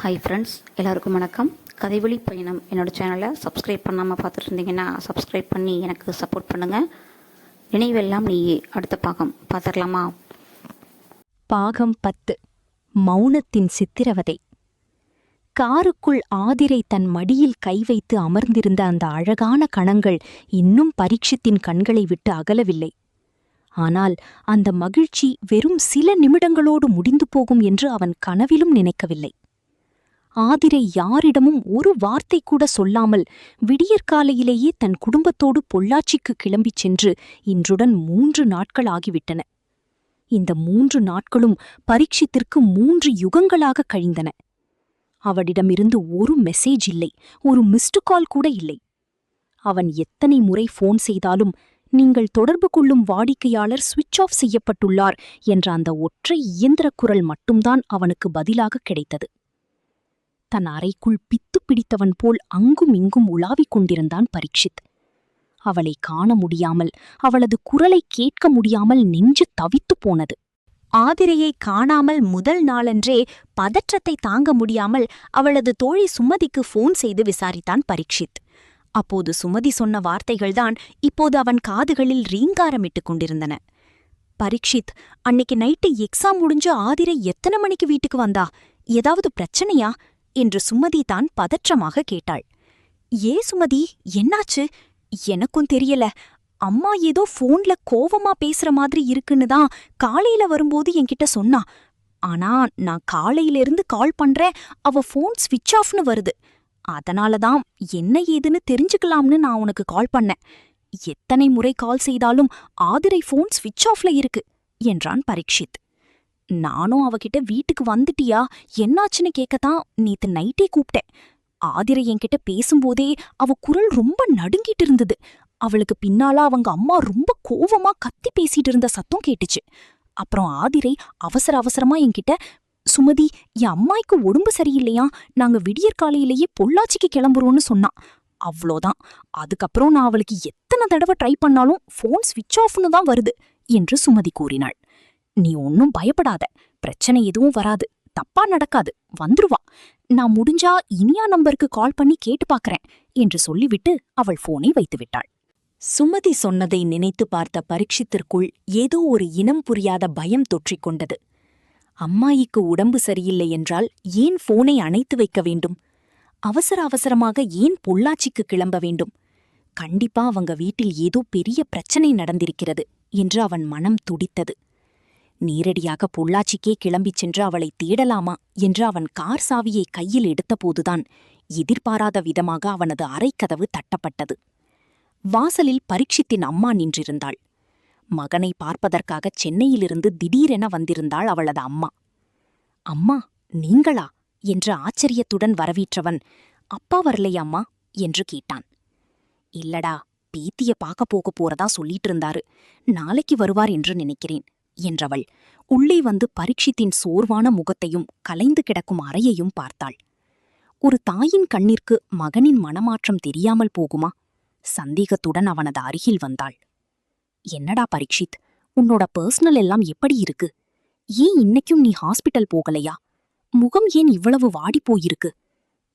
Hi friends, எல்லாருக்கும் வணக்கம். கதைவழி பயணம் என்னோடய சேனலை சப்ஸ்கிரைப் பண்ணாமல் பார்த்துட்டு இருந்தீங்கன்னா சப்ஸ்கிரைப் பண்ணி எனக்கு சப்போர்ட் பண்ணுங்கள். நினைவெல்லாம் நீயே அடுத்த பாகம் பார்த்துடலாமா? பாகம் 10. மௌனத்தின் சித்திரவதை. காருக்குள் ஆதிரை தன் மடியில் கை வைத்து அமர்ந்திருந்த அந்த அழகான கணங்கள் இன்னும் பரீட்சித்தின் கண்களை விட்டு அகலவில்லை. ஆனால் அந்த மகிழ்ச்சி வெறும் சில நிமிடங்களோடு முடிந்து போகும் என்று அவன் கனவிலும் நினைக்கவில்லை. ஆதிரை யாரிடமும் ஒரு வார்த்தை கூட சொல்லாமல் விடியற்காலையிலேயே தன் குடும்பத்தோடு பொள்ளாச்சிக்கு கிளம்பிச் சென்று இன்றுடன் 3 நாட்கள் ஆகிவிட்டன. இந்த 3 நாட்களும் பரீட்சித்திற்கு 3 யுகங்களாக கழிந்தன. அவளிடமிருந்து ஒரு மெசேஜ் இல்லை, ஒரு மிஸ்டு கால் கூட இல்லை. அவன் எத்தனை முறை போன் செய்தாலும் நீங்கள் தொடர்பு கொள்ளும் வாடிக்கையாளர் சுவிட்ச் ஆஃப் செய்யப்பட்டுள்ளார் என்ற அந்த ஒற்றை இயந்திரக் குரல் மட்டும்தான் அவனுக்கு பதிலாக கிடைத்தது. தன் அறைக்குள் பித்து பிடித்தவன் போல் அங்கும் இங்கும் உலாவிக் கொண்டிருந்தான் பரீட்சித். அவளை காண முடியாமல், அவளது குரலை கேட்க முடியாமல் நெஞ்சு தவித்துப் போனது. ஆதிரையை காணாமல் முதல் நாளன்றே பதற்றத்தை தாங்க முடியாமல் அவளது தோழி சுமதிக்கு போன் செய்து விசாரித்தான் பரீட்சித். அப்போது சுமதி சொன்ன வார்த்தைகள்தான் இப்போது அவன் காதுகளில் ரீங்காரமிட்டுக் கொண்டிருந்தன. பரீட்சித், அன்னைக்கு நைட்டு எக்ஸாம் முடிஞ்சு ஆதிரை எத்தனை மணிக்கு வீட்டுக்கு வந்தா? ஏதாவது பிரச்சனையா என்று சுமதி தான் பதற்றமாக கேட்டாள். சுமதி, என்னாச்சு? எனக்கும் தெரியல. அம்மா ஏதோ போன்ல கோவமா பேசுற மாதிரி இருக்குன்னு தான் காலையில வரும்போது என்கிட்ட சொன்னா. ஆனா நான் காலையிலிருந்து கால் பண்றேன், அவ போன் ஸ்விட்ச் ஆஃப்னு வருது. அதனாலதான் என்ன ஏதுன்னு தெரிஞ்சுக்கலாம்னு நான் உனக்கு கால் பண்ணேன். எத்தனை முறை கால் செய்தாலும் ஆதிரை போன் ஸ்விட்ச் ஆஃப்ல இருக்கு என்றான் பரீட்சித். நானும் அவகிட்ட வீட்டுக்கு வந்துட்டியா, என்னாச்சுன்னு கேட்கத்தான் நேத்து நைட்டே கூப்பிட்டேன். ஆதிரை என்கிட்ட பேசும்போதே அவ குரல் ரொம்ப நடுங்கிட்டு இருந்தது. அவளுக்கு பின்னால அவங்க அம்மா ரொம்ப கோவமா கத்தி பேசிட்டு இருந்த சத்தம் கேட்டுச்சு. அப்புறம் ஆதிரை அவசர அவசரமா என்கிட்ட, சுமதி, என் அம்மாய்க்கு உடம்பு சரியில்லையா, நாங்க விடியற்காலையிலேயே பொள்ளாச்சிக்கு கிளம்புறோம்னு சொன்னான். அவ்வளோதான். அதுக்கப்புறம் நான் அவளுக்கு எத்தனை தடவை ட்ரை பண்ணாலும் போன் ஸ்விட்ச் ஆஃப்னு தான் வருது என்று சுமதி கூறினாள். நீ ஒன்னும் பயப்படாத, பிரச்சனை எதுவும் வராது, தப்பா நடக்காது, வந்துருவா. நான் முடிஞ்சா இனியா நம்பருக்கு கால் பண்ணி கேட்டு பாக்கறேன் என்று சொல்லிவிட்டு அவள் போனை வைத்துவிட்டாள். சுமதி சொன்னதை நினைத்து பார்த்த பரீட்சித்திற்குள் ஏதோ ஒரு இனம் புரியாத பயம் தொற்றிக்கொண்டது. அம்மாயிக்கு உடம்பு சரியில்லை என்றால் ஏன் போனை அணைத்து வைக்க வேண்டும்? அவசர அவசரமாக ஏன் பொள்ளாச்சிக்கு கிளம்ப வேண்டும்? கண்டிப்பா அவங்க வீட்டில் ஏதோ பெரிய பிரச்சனை நடந்திருக்கிறது என்று அவன் மனம் துடித்தது. நேரடியாக பொள்ளாச்சிக்கே கிளம்பிச் சென்று அவளை தேடலாமா என்று அவன் கார் சாவியை கையில் எடுத்தபோதுதான் எதிர்பாராத விதமாக அவனது அறைக்கதவு தட்டப்பட்டது. வாசலில் பரீட்சித்தின் அம்மா நின்றிருந்தாள். மகனை பார்ப்பதற்காக சென்னையிலிருந்து திடீரென வந்திருந்தாள் அவளது அம்மா. அம்மா, நீங்களா என்று ஆச்சரியத்துடன் வரவேற்றவன், அப்பா வரலையாம்மா என்று கேட்டான். இல்லடா, பேத்திய பார்க்க போறதா சொல்லிட்டு இருந்தாரு, நாளைக்கு வருவார் என்று நினைக்கிறேன் என்றவள் உள்ளே வந்து பரீட்சித்தின் சோர்வான முகத்தையும் கலைந்து கிடக்கும் அறையையும் பார்த்தாள். ஒரு தாயின் கண்ணிற்கு மகனின் மனமாற்றம் தெரியாமல் போகுமா? சந்தேகத்துடன் அவனது அருகில் வந்தாள். என்னடா பரீட்சித், உன்னோட பர்சனல் எல்லாம் எப்படி இருக்கு? ஏன் இன்னைக்கும் நீ ஹாஸ்பிட்டல் போகலையா? முகம் ஏன் இவ்வளவு வாடிப்போயிருக்கு?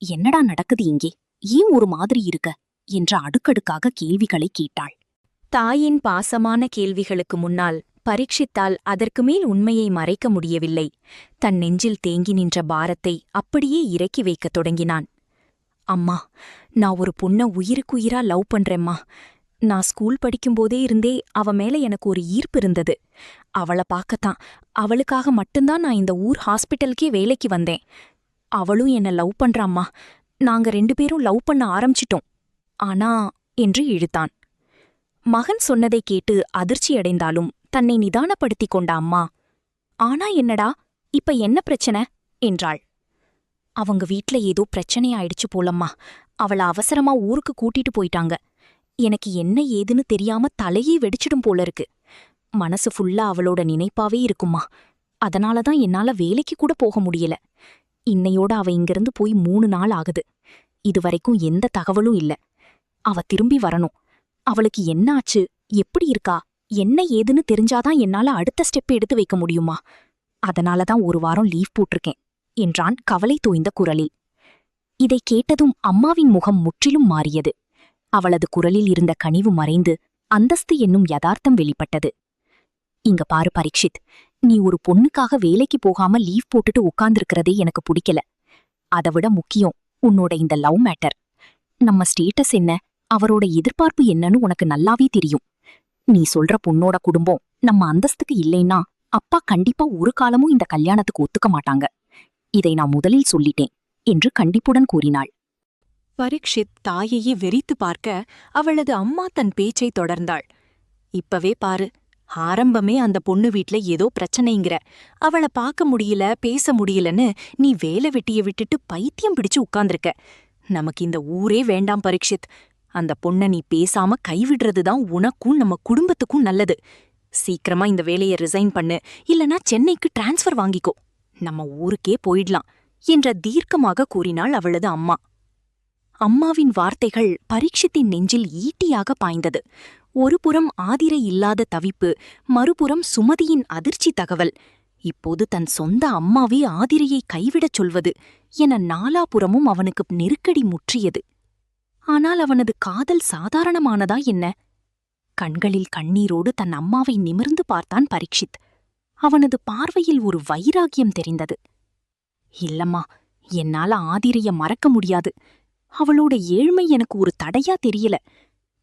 என்னடா நடக்குது இங்கே? ஏன் ஒரு மாதிரி இருக்க என்ற அடுக்கடுக்காக கேள்விகளை கேட்டாள். தாயின் பாசமான கேள்விகளுக்கு முன்னால் பரீட்சித்தால் அதற்கு மேல் உண்மையை மறைக்க முடியவில்லை. தன் நெஞ்சில் தேங்கி நின்ற பாரத்தை அப்படியே இறக்கி வைக்கத் தொடங்கினான். அம்மா, நான் ஒரு பொண்ண உயிருக்குயிரா லவ் பண்றேம்மா. நான் ஸ்கூல் படிக்கும்போதே இருந்தே அவ மேல எனக்கு ஒரு ஈர்ப்பு இருந்தது. அவளை பார்க்கத்தான், அவளுக்காக மட்டும்தான் நான் இந்த ஊர் ஹாஸ்பிட்டலுக்கே வேலைக்கு வந்தேன். அவளும் என்ன லவ் பண்றாம்மா. நாங்க 2 பேரும் லவ் பண்ண ஆரம்பிச்சிட்டோம். ஆனா என்று இழுத்தான். மகன் சொன்னதை கேட்டு அதிர்ச்சியடைந்தாலும் தன்னை நிதானப்படுத்திக் கொண்ட அம்மா, ஆனா என்னடா, இப்ப என்ன பிரச்சனை என்றாள். அவங்க வீட்ல ஏதோ பிரச்சனையாயிடுச்சு போலம்மா. அவள அவசரமா ஊருக்கு கூட்டிட்டு போயிட்டாங்க. எனக்கு என்ன ஏதுன்னு தெரியாம தலையே வெடிச்சிடும் போல இருக்கு. மனசு ஃபுல்லா அவளோட நினைப்பாவே இருக்குமா. அதனாலதான் என்னால வேலைக்கு கூட போக முடியல. இன்னையோட அவ இங்கிருந்து போய் 3 நாள் ஆகுது. இதுவரைக்கும் எந்த தகவலும் இல்ல. அவ திரும்பி வரணும். அவளுக்கு என்ன ஆச்சு, எப்படி இருக்கா, என்ன ஏதுன்னு தெரிஞ்சாதான் என்னால அடுத்த ஸ்டெப் எடுத்து வைக்க முடியுமா? அதனாலதான் 1 வாரம் லீவ் போட்டிருக்கேன் என்றான் கவலை தோய்ந்த குரலில். இதைக் கேட்டதும் அம்மாவின் முகம் முற்றிலும் மாறியது. அவளது குரலில் இருந்த கனிவு மறைந்து அந்தஸ்து என்னும் யதார்த்தம் வெளிப்பட்டது. இங்க பாரு பரீட்சித், நீ ஒரு பொண்ணுக்காக வேலைக்கு போகாம லீவ் போட்டுட்டு உட்கார்ந்திருக்கிறதே எனக்கு பிடிக்கல. அதைவிட முக்கியம் உன்னோட இந்த லவ் மேட்டர். நம்ம ஸ்டேட்டஸ் என்ன, அவரோட எதிர்பார்ப்பு என்னன்னு உனக்கு நல்லாவே தெரியும். நீ சொல்ற பொண்ணோட குடும்பம் நம்ம அந்தஸ்துக்கு இல்லைன்னா அப்பா கண்டிப்பா ஒரு காலமும் இந்த கல்யாணத்துக்கு ஒத்துக்க மாட்டாங்க. இதை நான் முதலில் சொல்லிட்டேன் என்று கண்டிப்புடன் கூறினாள். பரீட்சித் தாயையே வெறித்து பார்க்க அவளது அம்மா தன் பேச்சை தொடர்ந்தாள். இப்பவே பாரு, ஆரம்பமே அந்த பொண்ணு வீட்ல ஏதோ பிரச்சனைங்கிற. அவள பார்க்க முடியல, பேச முடியலன்னு நீ வேலை வெட்டிய விட்டுட்டு பைத்தியம் பிடிச்சு உட்கார்ந்திருக்க. நமக்கு இந்த ஊரே வேண்டாம் பரீட்சித். அந்த பொண்ண நீ பேசாம கைவிடுறதுதான் உனக்கும் நம்ம குடும்பத்துக்கும் நல்லது. சீக்கிரமா இந்த வேலையை ரிசைன் பண்ணு, இல்லனா சென்னைக்கு டிரான்ஸ்ஃபர் வாங்கிக்கோ. நம்ம ஊருக்கே போயிடலாம் என்ற தீர்க்கமாக கூறினாள் அவளது அம்மா. அம்மாவின் வார்த்தைகள் பரீட்சித்தின் நெஞ்சில் ஈட்டியாக பாய்ந்தது. ஒருபுறம் ஆதிரை இல்லாத தவிப்பு, மறுபுறம் சுமதியின் அதிர்ச்சி தகவல். இப்போது தன் சொந்த அம்மாவே ஆதிரையை கைவிடச் சொல்வது என நாலாபுறமும் அவனுக்கு நெருக்கடி முற்றியது. ஆனால் அவனது காதல் சாதாரணமானதா என்ன? கண்களில் கண்ணீரோடு தன் அம்மாவை நிமிர்ந்து பார்த்தான் பரீட்சித். அவனது பார்வையில் ஒரு வைராகியம் தெரிந்தது. இல்லம்மா, என்னால ஆதிரைய மறக்க முடியாது. அவளோட ஏழ்மை எனக்கு ஒரு தடையா தெரியல.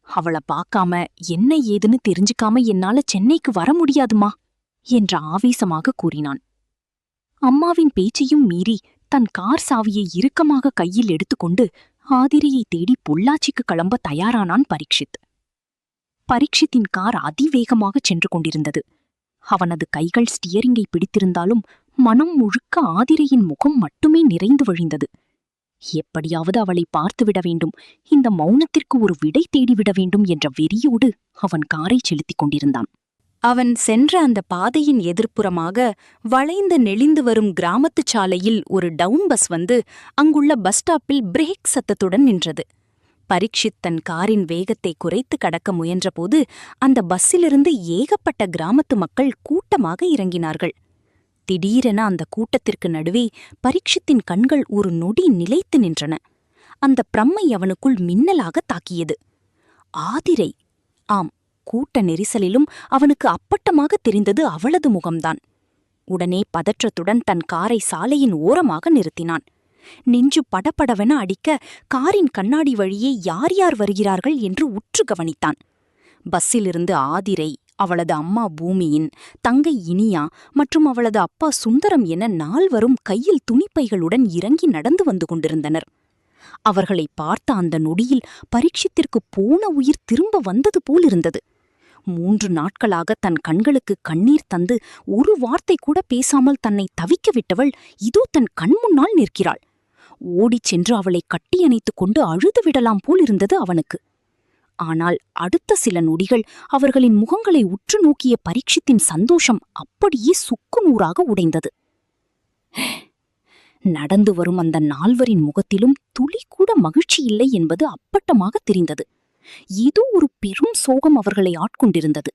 அவள பார்க்காம என்ன ஏதுன்னு தெரிஞ்சுக்காம என்னால சென்னைக்கு வர முடியாதுமா என்ற ஆவேசமாக கூறினான். அம்மாவின் பேச்சையும் மீறி தன் கார் சாவியை இறுக்கமாக கையில் எடுத்துக்கொண்டு ஆதிரையை தேடி பொள்ளாச்சிக்கு கிளம்ப தயாரானான் பரீட்சித். பரீட்சித்தின் கார் அதிவேகமாகச் சென்று கொண்டிருந்தது. அவனது கைகள் ஸ்டியரிங்கை பிடித்திருந்தாலும் மனம் முழுக்க ஆதிரையின் முகம் மட்டுமே நிறைந்து வழிந்தது. எப்படியாவது அவளை பார்த்துவிட வேண்டும், இந்த மௌனத்திற்கு ஒரு விடை தேடிவிட வேண்டும் என்ற வெறியோடு அவன் காரை செலுத்திக் கொண்டிருந்தான். அவன் சென்ற அந்த பாதையின் எதிர்ப்புறமாக வளைந்து நெளிந்து வரும் கிராமத்துச் சாலையில் ஒரு டவுன் பஸ் வந்து அங்குள்ள பஸ் ஸ்டாப்பில் பிரேக் சத்தத்துடன் நின்றது. பரீட்சித் தன் காரின் வேகத்தை குறைத்து கடக்க முயன்றபோது அந்த பஸ்ஸிலிருந்து ஏகப்பட்ட கிராமத்து மக்கள் கூட்டமாக இறங்கினார்கள். திடீரென அந்த கூட்டத்திற்கு நடுவே பரீட்சித்தின் கண்கள் ஒரு நொடி நிலைத்து நின்றன. அந்த பிரம்மை அவனுக்குள் மின்னலாக தாக்கியது. ஆதிரை! ஆம், கூட்ட நெரிசலிலும் அவனுக்கு அப்பட்டமாக தெரிந்தது அவளது முகம்தான். உடனே பதற்றத்துடன் தன் காரை சாலையின் ஓரமாக நிறுத்தினான். நெஞ்சு படபடவென அடிக்க காரின் கண்ணாடி வழியே யார் யார் வருகிறார்கள் என்று உற்று கவனித்தான். பஸ்ஸிலிருந்து ஆதிரை, அவளது அம்மா பூமியின், தங்கை இனியா மற்றும் அவளது அப்பா சுந்தரம் என நால்வரும் கையில் துணிப்பைகளுடன் இறங்கி நடந்து வந்து கொண்டிருந்தனர். அவர்களை பார்த்த அந்த நொடியில் பரீட்சித்திற்கு போன உயிர் திரும்ப வந்தது போலிருந்தது. 3 நாட்களாக தன் கண்களுக்கு கண்ணீர் தந்து ஒரு வார்த்தை கூட பேசாமல் தன்னை தவிக்க விட்டவள் இதோ தன் கண்முன்னால் நிற்கிறாள். ஓடிச் சென்று அவளை கட்டியணைத்துக் கொண்டு அழுது விடலாம் போலிருந்தது அவனுக்கு. ஆனால் அடுத்த சில நொடிகள் அவர்களின் முகங்களை உற்று நோக்கிய பரீட்சித்தின் சந்தோஷம் அப்படியே சுக்குநூறாக உடைந்தது. நடந்து வரும் அந்த நால்வரின் முகத்திலும் துளி கூட மகிழ்ச்சி இல்லை என்பது அப்பட்டமாக தெரிந்தது. ஏதோ ஒரு பெரும் சோகம் அவர்களை ஆட்கொண்டிருந்தது.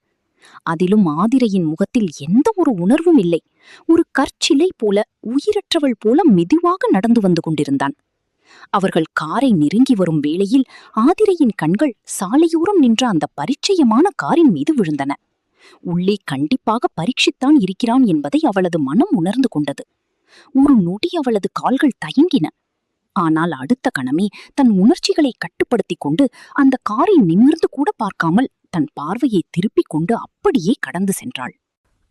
அதிலும் ஆதிரையின் முகத்தில் எந்த ஒரு உணர்வும் இல்லை. ஒரு கற்சிலை போல, உயிரற்றவள் போல மெதுவாக நடந்து வந்து கொண்டிருந்தான். அவர்கள் காரை நெருங்கி வரும் வேளையில் ஆதிரையின் கண்கள் சாலையோரம் நின்ற அந்த பரிச்சயமான காரின் மீது விழுந்தன. உள்ளே கண்டிப்பாக பரீட்சித்தான் இருக்கிறான் என்பதை அவளது மனம் உணர்ந்து கொண்டது. ஒரு நொடி அவளது கால்கள் தயங்கின. ஆனால் அடுத்த கணமே தன் உணர்ச்சிகளை கட்டுப்படுத்திக் கொண்டு அந்த காரை நிமிர்ந்து கூட பார்க்காமல் தன் பார்வையை திருப்பிக் கொண்டு அப்படியே கடந்து சென்றாள்.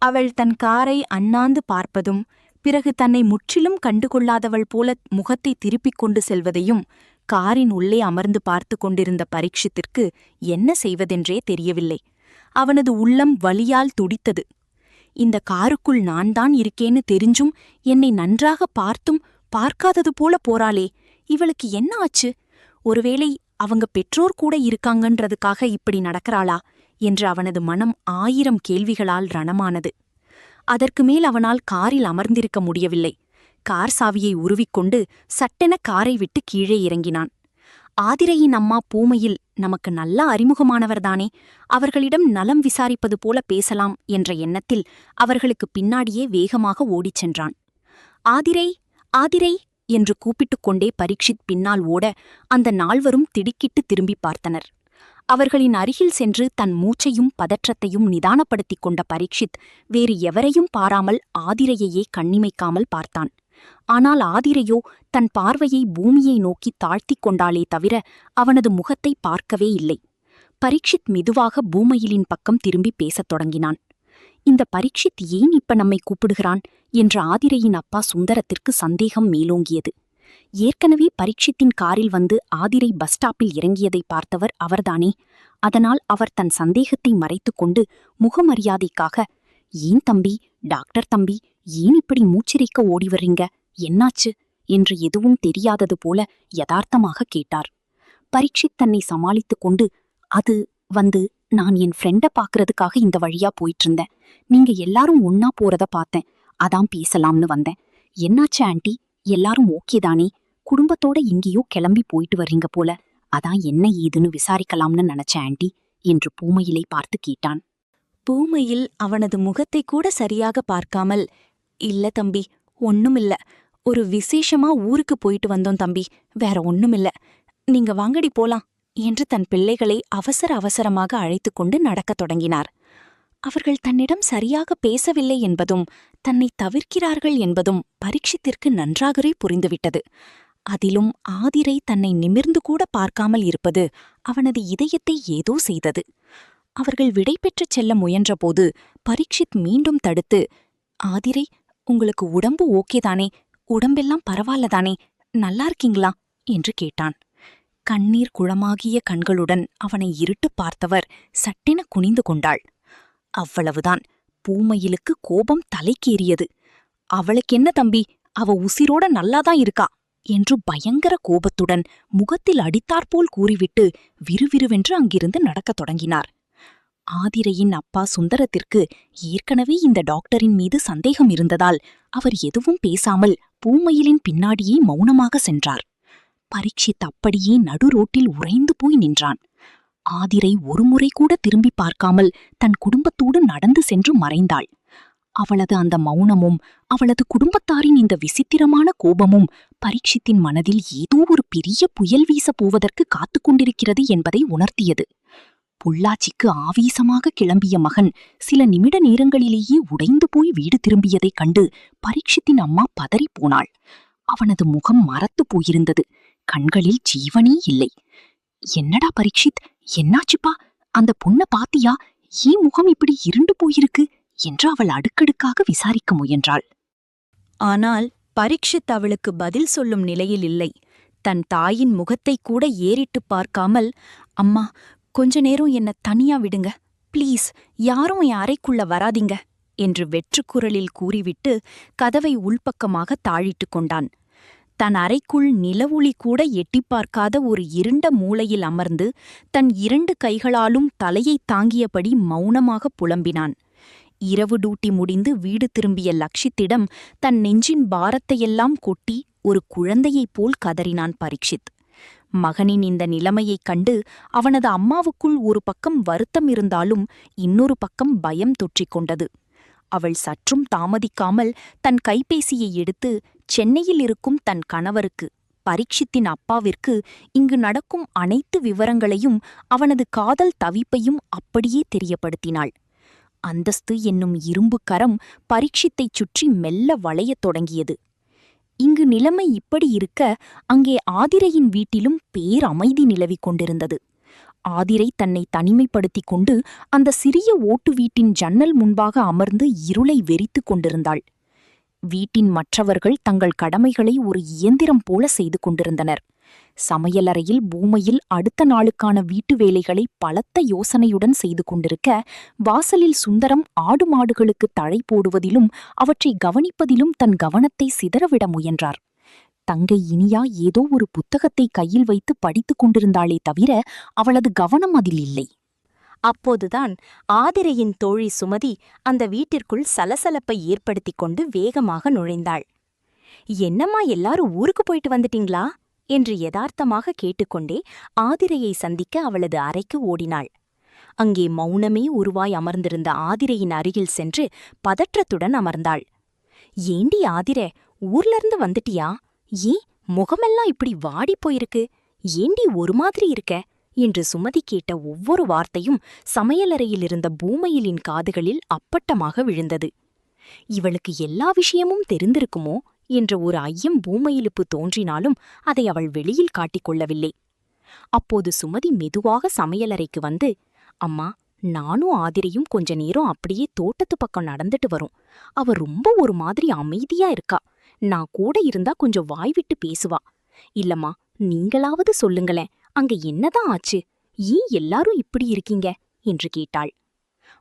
அவள் தன் காரை அண்ணாந்து பார்ப்பதும், பிறகு தன்னை முற்றிலும் கண்டுகொள்ளாதவள் போல முகத்தை திருப்பிக் கொண்டு செல்வதையும் காரின் உள்ளே அமர்ந்து பார்த்து கொண்டிருந்த பரீட்சித்திற்கு என்ன செய்வதென்றே தெரியவில்லை. அவனது உள்ளம் வலியால் துடித்தது. இந்த காருக்குள் நான் தான் இருக்கேன்னு தெரிஞ்சும் என்னை நன்றாக பார்த்தும் பார்க்காதது போல போறாளே, இவளுக்கு என்ன ஆச்சு? ஒருவேளை அவங்க பெற்றோர் கூட இருக்காங்கன்றதுக்காக இப்படி நடக்கிறாளா என்று அவனது மனம் 1000 கேள்விகளால் ரணமானது. அதற்கு மேல் அவனால் காரில் அமர்ந்திருக்க முடியவில்லை. கார் சாவியை உருவிக்கொண்டு சட்டென காரை விட்டு கீழே இறங்கினான். ஆதிரையின் அம்மா பூமையில் நமக்கு நல்ல அறிமுகமானவர்தானே, அவர்களிடம் நலம் விசாரிப்பது போல பேசலாம் என்ற எண்ணத்தில் அவர்களுக்கு பின்னாடியே வேகமாக ஓடிச் சென்றான். ஆதிரை, ஆதிரை என்று கூப்பிட்டுக் கொண்டே பரீட்சித் பின்னால் ஓட அந்த நால்வரும் திடுக்கிட்டு திரும்பி பார்த்தனர். அவர்களின் அருகில் சென்று தன் மூச்சையும் பதற்றத்தையும் நிதானப்படுத்திக் கொண்ட பரீட்சித் வேறு எவரையும் பாராமல் ஆதிரையையே கண்ணிமைக்காமல் பார்த்தான். ஆனால் ஆதிரையோ தன் பார்வையை பூமியை நோக்கி தாழ்த்திக் கொண்டாளே தவிர அவனது முகத்தை பார்க்கவே இல்லை. பரீட்சித் மெதுவாக பூமையிலின் பக்கம் திரும்பி பேசத் தொடங்கினான். இந்த பரீட்சித் ஏன் இப்ப நம்மை கூப்பிடுகிறான் என்ற ஆதிரையின் அப்பா சுந்தரத்திற்கு சந்தேகம் மேலோங்கியது. ஏற்கனவே பரீட்சித்தின் காரில் வந்து ஆதிரை பஸ் ஸ்டாப்பில் இறங்கியதை பார்த்தவர் அவர்தானே. அதனால் அவர் தன் சந்தேகத்தை மறைத்துக் கொண்டு முகமரியாதைக்காக, ஏன் தம்பி, டாக்டர் தம்பி, ஏன் இப்படி மூச்சிறைக்க ஓடி வர்றீங்க, என்னாச்சு என்று எதுவும் தெரியாதது போல யதார்த்தமாக கேட்டார். பரீட்சித் தன்னை சமாளித்துக் கொண்டு, அது நான் என் ஃப்ரெண்ட பாக்குறதுக்காக இந்த வழியா போயிட்டு இருந்தேன். நீங்க எல்லாரும் ஒன்னா போறத பார்த்தேன், அதான் பேசலாம்னு வந்தேன். என்னாச்சு ஆண்டி, எல்லாரும் ஓகே தானே? குடும்பத்தோட எங்கேயோ கிளம்பி போயிட்டு வர்றீங்க போல, அதான் என்ன ஏதுன்னு விசாரிக்கலாம்னு நினைச்சேன் ஆண்டி என்று பூமையிலை பார்த்து கேட்டான். பூமையில் அவனது முகத்தை கூட சரியாக பார்க்காமல், இல்ல தம்பி, ஒண்ணுமில்ல, ஒரு விசேஷமா ஊருக்கு போயிட்டு வந்தோம் தம்பி, வேற ஒண்ணுமில்ல, நீங்க வாங்கடி போலாம் என்று தன் பிள்ளைகளை அவசர அவசரமாக அழைத்துக் கொண்டு நடக்கத் தொடங்கினார். அவர்கள் தன்னிடம் சரியாக பேசவில்லை என்பதும் தன்னை தவிர்க்கிறார்கள் என்பதும் பரீட்சித்திற்கு நன்றாகவே புரிந்துவிட்டது. அதிலும் ஆதிரை தன்னை நிமிர்ந்து கூட பார்க்காமல் இருப்பது அவனது இதயத்தை ஏதோ செய்தது. அவர்கள் விடைபெற்றுச் செல்ல முயன்றபோது பரீட்சித் மீண்டும் தடுத்து, ஆதிரை, உங்களுக்கு உடம்பு ஓகேதானே? உடம்பெல்லாம் பரவாயில்லதானே? நல்லா இருக்கீங்களா என்று கேட்டான். கண்ணீர் குளமாகிய கண்களுடன் அவனை இருட்டு பார்த்தவர் சட்டென குனிந்து கொண்டாள். அவ்வளவுதான். பூமயிலுக்கு கோபம் தலைக்கேறியது. அவளுக்கென்ன தம்பி, அவ உசிரோட நல்லாதான் இருக்கா என்று பயங்கர கோபத்துடன் முகத்தில் அடித்தாற்போல் கூறிவிட்டு விறுவிறுவென்று அங்கிருந்து நடக்கத் தொடங்கினார். ஆதிரையின் அப்பா சுந்தரத்திற்கு ஏற்கனவே இந்த டாக்டரின் மீது சந்தேகம் இருந்ததால் அவர் எதுவும் பேசாமல் பூமயிலின் பின்னாடியே மௌனமாக சென்றார். பரீட்சித் அப்படியே நடுரோட்டில் உறைந்து போய் நின்றான். ஆதிரை ஒருமுறை கூட திரும்பி பார்க்காமல் தன் குடும்பத்தோடு நடந்து சென்று மறைந்தாள். அவளது அந்த மௌனமும் அவளது குடும்பத்தாரின் இந்த விசித்திரமான கோபமும் பரீட்சித்தின் மனதில் ஏதோ ஒரு பெரிய புயல் வீசப் போவதற்கு காத்துக் கொண்டிருக்கிறது என்பதை உணர்த்தியது. பொள்ளாச்சிக்கு ஆவேசமாக கிளம்பிய மகன் சில நிமிட நேரங்களிலேயே உடைந்து போய் வீடு திரும்பியதைக் கண்டு பரீட்சித்தின் அம்மா பதறிப்போனாள். அவனது முகம் மரத்து போயிருந்தது. கண்களில் ஜீவனே இல்லை. என்னடா பரீட்சித், என்னாச்சுப்பா? அந்த பொண்ண பாத்தியா? ஏன் முகம் இப்படி இருண்டு போயிருக்கு என்று அவள் அடுக்கடுக்காக விசாரிக்க முயன்றாள். ஆனால் பரீட்சித் அவளுக்கு பதில் சொல்லும் நிலையில் இல்லை. தன் தாயின் முகத்தை கூட ஏறிட்டுப் பார்க்காமல், அம்மா, கொஞ்ச நேரம் என்ன தனியா விடுங்க, ப்ளீஸ், யாரும் என் அறைக்குள்ள வராதீங்க என்று வெற்றுக்குரலில் கூறிவிட்டு கதவை உள்பக்கமாக தாழிட்டுக் கொண்டான். தன் அறைக்குள் நிலவொளி கூட எட்டிப் பார்க்காத ஒரு இருண்ட மூலையில் அமர்ந்து தன் 2 கைகளாலும் தலையைத் தாங்கியபடி மௌனமாக புலம்பினான். இரவு டூட்டி முடிந்து வீடு திரும்பிய லக்ஷித்திடம் தன் நெஞ்சின் பாரத்தையெல்லாம் கொட்டி ஒரு குழந்தையைப் போல் கதறினான் பரீட்சித். மகனின் இந்த நிலைமையைக் கண்டு அவனது அம்மாவுக்குள் ஒரு பக்கம் வருத்தம் இருந்தாலும் இன்னொரு பக்கம் பயம் தொற்றிக் கொண்டது. அவள் சற்றும் தாமதிக்காமல் தன் கைபேசியை எடுத்து சென்னையில் இருக்கும் தன் கணவருக்கு, பரீட்சித்தின் அப்பாவிற்கு இங்கு நடக்கும் அனைத்து விவரங்களையும் அவனது காதல் தவிப்பையும் அப்படியே தெரியப்படுத்தினாள். அந்தஸ்து என்னும் இரும்பு கரம் பரீட்சித்தைச் சுற்றி மெல்ல வளையத் தொடங்கியது. இங்கு நிலைமை இப்படி இருக்க அங்கே ஆதிரையின் வீட்டிலும் பேரமைதி நிலவிக் கொண்டிருந்தது. ஆதிரை தன்னை தனிமைப்படுத்திக் கொண்டு அந்த சிறிய ஓட்டு வீட்டின் ஜன்னல் முன்பாக அமர்ந்து இருளை வெறித்துக் கொண்டிருந்தாள். வீட்டின் மற்றவர்கள் தங்கள் கடமைகளை ஒரு இயந்திரம் போல செய்து கொண்டிருந்தனர். சமையலறையில் பூமையில் அடுத்த நாளுக்கான வீட்டு வேலைகளை பலத்த யோசனையுடன் செய்து கொண்டிருக்க, வாசலில் சுந்தரம் ஆடு மாடுகளுக்கு தழை போடுவதிலும் அவற்றை கவனிப்பதிலும் தன் கவனத்தை சிதறவிட முயன்றார். தங்கை இனியா ஏதோ ஒரு புத்தகத்தை கையில் வைத்து படித்துக் கொண்டிருந்தாளே தவிர அவளது கவனம் அதில் இல்லை. அப்போதுதான் ஆதிரையின் தோழி சுமதி அந்த வீட்டிற்குள் சலசலப்பை ஏற்படுத்திக் கொண்டு வேகமாக நுழைந்தாள். என்னம்மா, எல்லாரும் ஊருக்கு போயிட்டு வந்துட்டீங்களா என்று யதார்த்தமாக கேட்டுக்கொண்டே ஆதிரையை சந்திக்க அவளது அறைக்கு ஓடினாள். அங்கே மௌனமே உருவாய் அமர்ந்திருந்த ஆதிரையின் அருகில் சென்று பதற்றத்துடன் அமர்ந்தாள். ஏண்டி ஆதிரே, ஊர்ல இருந்து வந்துட்டியா? ஏன் முகமெல்லாம் இப்படி வாடி போயிருக்கு? ஏண்டி ஒரு மாதிரி இருக்க என்று சுமதி கேட்ட ஒவ்வொரு வார்த்தையும் சமையலறையில் இருந்த பூமையிலின் காதுகளில் அப்பட்டமாக விழுந்தது. இவளுக்கு எல்லா விஷயமும் தெரிந்திருக்குமோ என்ற ஒரு ஐயம் பூமையிலுப்பு தோன்றினாலும் அதை அவள் வெளியில் காட்டிக்கொள்ளவில்லை. அப்போது சுமதி மெதுவாக சமையலறைக்கு வந்து, அம்மா, நானும் ஆதிரையும் கொஞ்ச நேரம் அப்படியே தோட்டத்து பக்கம் நடந்துட்டு வரோம். அவ ரொம்ப ஒரு மாதிரி அமைதியா இருக்கா. நான் கூட இருந்தா கொஞ்சம் வாய்விட்டு பேசுவா. இல்லம்மா, நீங்களாவது சொல்லுங்களேன், அங்க என்னதான் ஆச்சு? ஏன் எல்லாரும் இப்படி இருக்கீங்க என்று கேட்டாள்.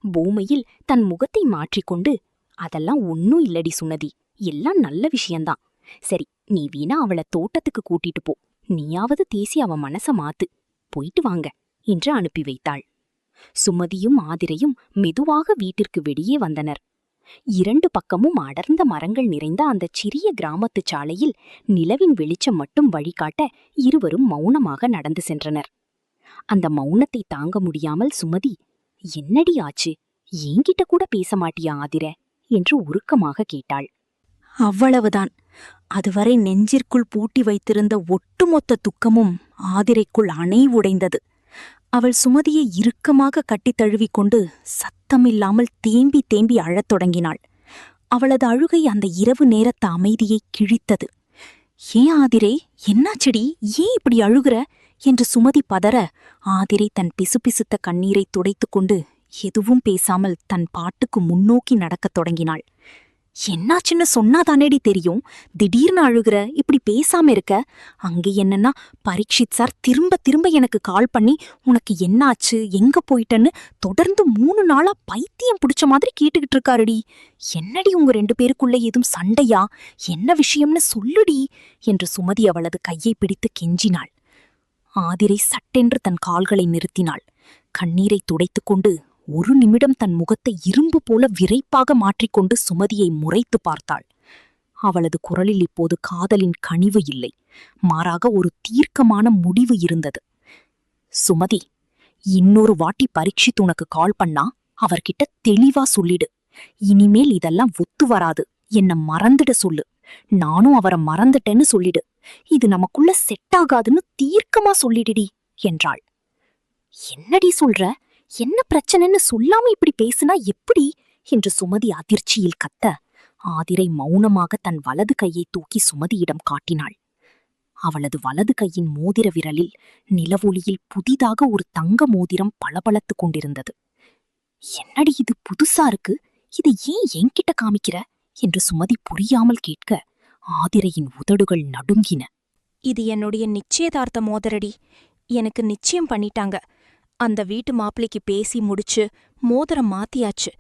பூமையில் தன் முகத்தை மாற்றிக்கொண்டு, அதெல்லாம் ஒன்னும் இல்லடி சுமதி, எல்லாம் நல்ல விஷயந்தான். சரி, நீ வீணா அவளை தோட்டத்துக்கு கூட்டிட்டு போ. நீயாவது தேசி அவ மனச மாத்து. போயிட்டு வாங்க என்று அனுப்பி வைத்தாள். சுமதியும் ஆதிரையும் மெதுவாக வீட்டிற்கு வெளியே வந்தனர். இரண்டு பக்கமும் அடர்ந்த மரங்கள் நிறைந்த அந்த சிறிய கிராமத்துச் சாலையில் நிலவின் வெளிச்சம் மட்டும் வழிகாட்ட இருவரும் மௌனமாக நடந்து சென்றனர். அந்த மௌனத்தை தாங்க முடியாமல் சுமதி, என்னடி ஆச்சு? என்கிட்ட கூட பேச மாட்டியா ஆதிர என்று உருக்கமாக கேட்டாள். அவ்வளவுதான். அதுவரை நெஞ்சிற்குள் பூட்டி வைத்திருந்த ஒட்டுமொத்த துக்கமும் ஆதிரைக்குள் அணை உடைந்தது. அவள் சுமதியை இறுக்கமாக கட்டித் தழுவிக்கொண்டு சத்தமில்லாமல் தேம்பி தேம்பி அழத் தொடங்கினாள். அவளது அழுகை அந்த இரவு நேரத்து அமைதியை கிழித்தது. ஏன் ஆதிரே, என்னாச்சடி? ஏன் இப்படி அழுகிற என்று சுமதி பதற, ஆதிரை தன் பிசுபிசுத்த கண்ணீரை துடைத்துக்கொண்டு எதுவும் பேசாமல் தன் பாட்டுக்கு முன்னோக்கி நடக்கத் தொடங்கினாள். என்னாச்சுன்னு சொன்னாதானேடி தெரியும். திடீர்னு அழுகிற, இப்படி பேசாம இருக்க. அங்கே என்னன்னா, பரீட்சித் சார் திரும்ப திரும்ப எனக்கு கால் பண்ணி உனக்கு என்னாச்சு, எங்க போயிட்டன்னு தொடர்ந்து 3 நாளா பைத்தியம் பிடிச்ச மாதிரி கேட்டுக்கிட்டு இருக்காருடி. என்னடி உங்க 2 பேருக்குள்ள ஏதும் சண்டையா? என்ன விஷயம்னு சொல்லுடி என்று சுமதி அவளது கையை பிடித்து கெஞ்சினாள். ஆதிரை சட்டென்று தன் கால்களை நிறுத்தினாள். கண்ணீரை துடைத்துக்கொண்டு ஒரு நிமிடம் தன் முகத்தை இரும்பு போல விரைப்பாக மாற்றிக்கொண்டு சுமதியை முறைத்து பார்த்தாள். அவளது குரலில் இப்போது காதலின் கனிவு இல்லை, மாறாக ஒரு தீர்க்கமான முடிவு இருந்தது. சுமதி, இன்னொரு வாட்டி பரீட்சித்து உனக்கு கால் பண்ணா அவர்கிட்ட தெளிவா சொல்லிடு. இனிமேல் இதெல்லாம் ஒத்து வராது, என்ன மறந்துட சொல்லு. நானும் அவரை மறந்துட்டேன்னு சொல்லிடு. இது நமக்குள்ள செட் ஆகாதுன்னு தீர்க்கமா சொல்லிடுடி என்றாள். என்னடி சொல்ற? என்ன பிரச்சனைன்னு சொல்லாம இப்படி பேசுனா எப்படி என்று சுமதி அதிர்ச்சியில் கத்த, ஆதிரை மௌனமாக தன் வலது கையை தூக்கி சுமதியிடம் காட்டினாள். அவளது வலது கையின் மோதிர விரலில் நிலவொளியில் புதிதாக ஒரு தங்க மோதிரம் பளபளத்துக் கொண்டிருந்தது. என்னடி இது புதுசா இருக்கு, இதை ஏன் என்கிட்ட காமிக்கிற என்று சுமதி புரியாமல் கேட்க, ஆதிரையின் உதடுகள் நடுங்கின. இது என்னுடைய நிச்சயதார்த்த மோதிரடி. எனக்கு நிச்சயம் பண்ணிட்டாங்க. அந்த வீட்டு மாப்பிளைக்கு பேசி முடிச்சு மோதிரம் மாத்தியாச்சு.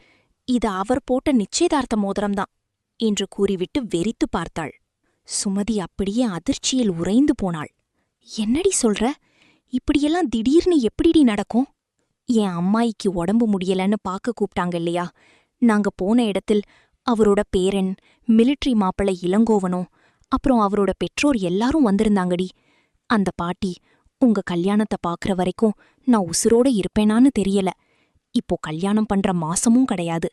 இது அவர் போட்ட நிச்சயதார்த்த மோதிரம்தான் என்று கூறிவிட்டு வெறித்து பார்த்தாள். சுமதி அப்படியே அதிர்ச்சியில் உறைந்து போனாள். என்னடி சொல்ற? இப்படியெல்லாம் திடீர்னு எப்படிடி நடக்கும்? என் அம்மாயிக்கு உடம்பு முடியலன்னு பார்க்க கூப்பிட்டாங்க இல்லையா? நாங்க போன இடத்தில் அவரோட பேரன், மிலிட்ரி மாப்பிள்ளை இளங்கோவனும் அப்புறம் அவரோட பெற்றோர் எல்லாரும் வந்திருந்தாங்கடி. அந்த பாட்டி, உங்க கல்யாணத்தை பாக்குற வரைக்கும் நான் உசுரோட இருப்பேனான்னு தெரியல. இப்போ கல்யாணம் பண்ற மாசமும் கிடையாது.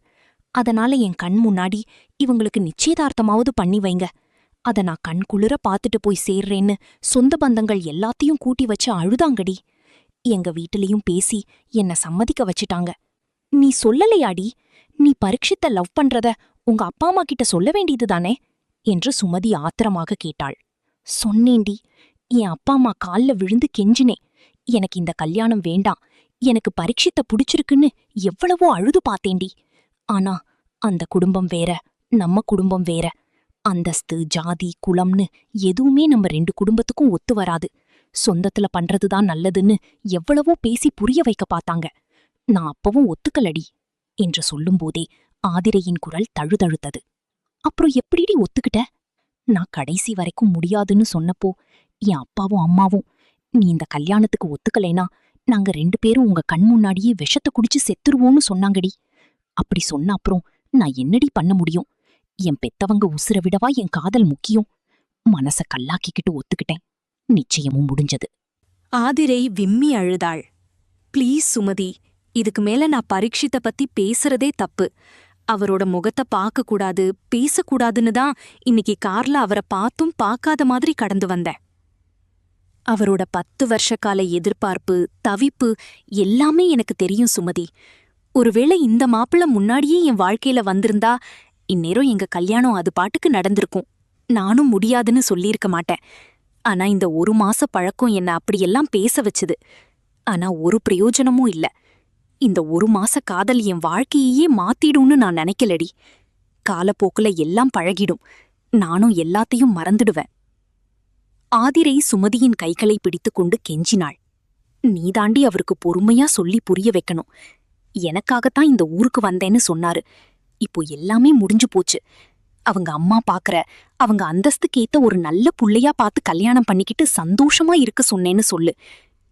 அதனால என் கண் முன்னாடி இவங்களுக்கு நிச்சயதார்த்தமாவது பண்ணி வைங்க. அத நான் கண் குளிர பாத்துட்டு போய் சேர்றேன்னு சொந்த பந்தங்கள் எல்லாத்தையும் கூட்டி வச்சு அழுதாங்கடி. எங்க வீட்டிலையும் பேசி என்ன சம்மதிக்க வச்சிட்டாங்க. நீ சொல்லலையாடி? நீ பரீட்சித்த லவ் பண்றத உங்க அப்பா அம்மா கிட்ட சொல்ல வேண்டியதுதானே என்று சுமதி ஆத்திரமாக கேட்டாள். சொன்னேண்டி. என் அப்பா அம்மா கால்ல விழுந்து கெஞ்சினேன். எனக்கு இந்த கல்யாணம் வேண்டாம், எனக்கு பரீட்சித்த புடிச்சிருக்குன்னு எவ்வளவோ அழுது பார்த்தேண்டி. ஆனா அந்த குடும்பம் வேற, நம்ம குடும்பம் வேற. அந்தஸ்து, ஜாதி, குலம்னு எதுவுமே நம்ம 2 குடும்பத்துக்கும் ஒத்து வராது. சொந்தத்துல பண்றதுதான் நல்லதுன்னு எவ்வளவோ பேசி புரிய வைக்க பார்த்தாங்க. நான் அப்பவும் ஒத்துக்கலடி என்று சொல்லும்போதே ஆதிரையின் குரல் தழுதழுத்தது. அப்புறம் எப்படிடி ஒத்துக்கிட்ட? நான் கடைசி வரைக்கும் முடியாதுன்னு சொன்னப்போ என் அப்பாவும் அம்மாவும், நீ இந்த கல்யாணத்துக்கு ஒத்துக்கலைனா நாங்க 2 பேரும் உங்க கண் முன்னாடியே விஷத்தை குடிச்சு செத்துருவோன்னு சொன்னாங்கடி. அப்படி சொன்ன அப்புறம் நான் என்னடி பண்ண முடியும்? என் பெத்தவங்க உசுர விடவா என் காதல் முக்கியம்? மனச கல்லாக்கிக்கிட்டு ஒத்துக்கிட்டேன். நிச்சயமும் முடிஞ்சது. ஆதிரை விம்மி அழுதாள். ப்ளீஸ் சுமதி, இதுக்கு மேல நான் பரீட்சித்த பத்தி பேசுறதே தப்பு. அவரோட முகத்தை பார்க்க கூடாது, பேசக்கூடாதுன்னு தான் இன்னைக்கு கார்ல அவரை பார்த்தும் பார்க்காத மாதிரி கடந்து வந்தேன். அவரோட 10 வருஷ கால எதிர்பார்ப்பு, தவிப்பு எல்லாமே எனக்கு தெரியும் சுமதி. ஒருவேளை இந்த மாப்பிள்ள முன்னாடியே என் வாழ்க்கையில வந்திருந்தா இந்நேரம் எங்க கல்யாணம் அது பாட்டுக்கு நடந்திருக்கும். நானும் முடியாதுன்னு சொல்லியிருக்க மாட்டேன். ஆனா இந்த 1 மாச பழக்கம் என்ன அப்படியெல்லாம் பேச வச்சுது. ஆனா ஒரு பிரயோஜனமும் இல்ல. இந்த 1 மாச காதல் என் வாழ்க்கையே மாத்திடும்னு நான் நினைக்கலடி. காலப்போக்குல எல்லாம் பழகிடும். நானும் எல்லாத்தையும் மறந்துடுவேன். ஆதிரை சுமதியின் கைகளை பிடித்துக்கொண்டு கெஞ்சினாள். நீதாண்டி அவருக்கு பொறுமையா சொல்லி புரிய வைக்கணும். எனக்காகத்தான் இந்த ஊருக்கு வந்தேன்னு சொன்னாரு. இப்போ எல்லாமே முடிஞ்சு போச்சு. அவங்க அம்மா பாக்குற, அவங்க அந்தஸ்துக்கேத்த ஒரு நல்ல புள்ளையா பார்த்து கல்யாணம் பண்ணிக்கிட்டு சந்தோஷமா இருக்க சொன்னேன்னு சொல்லு.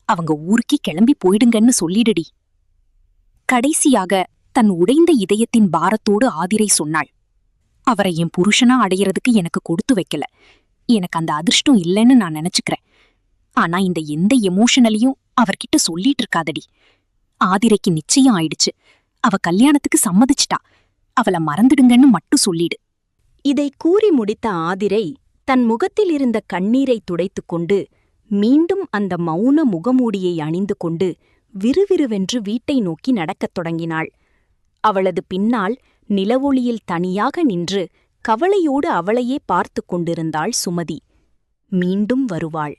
அவங்க ஊருக்கே கிளம்பி போயிடுங்கன்னு சொல்லிடுடி. கடைசியாக தன் உடைந்த இதயத்தின் பாரத்தோடு ஆதிரை சொன்னாள். அவரை என் புருஷனா அடையறதுக்கு எனக்கு கொடுத்து வைக்கல. எனக்கு அந்த அதிர்ஷ்டம் இல்லைன்னு நான் நினைச்சுக்கிறேன். ஆனா இந்த எந்த எமோஷனலையும் அவர்கிட்ட சொல்லிட்டு இருக்காதடி. ஆதிரைக்கு நிச்சயம் ஆயிடுச்சு. அவ கல்யாணத்துக்கு சம்மதிச்சிட்டா. அவளை மறந்துடுங்கன்னு மட்டும் சொல்லிடு. இதை கூறி முடித்த ஆதிரை தன் முகத்தில் இருந்த கண்ணீரை துடைத்துக்கொண்டு மீண்டும் அந்த மௌன முகமூடியை அணிந்து கொண்டு விறுவிறுவென்று வீட்டை நோக்கி நடக்கத் தொடங்கினாள். அவளது பின்னால் நிலவொளியில் தனியாக நின்று கவலையோடு அவளையே பார்த்து கொண்டிருந்தாள் சுமதி. மீண்டும் வருவாள்.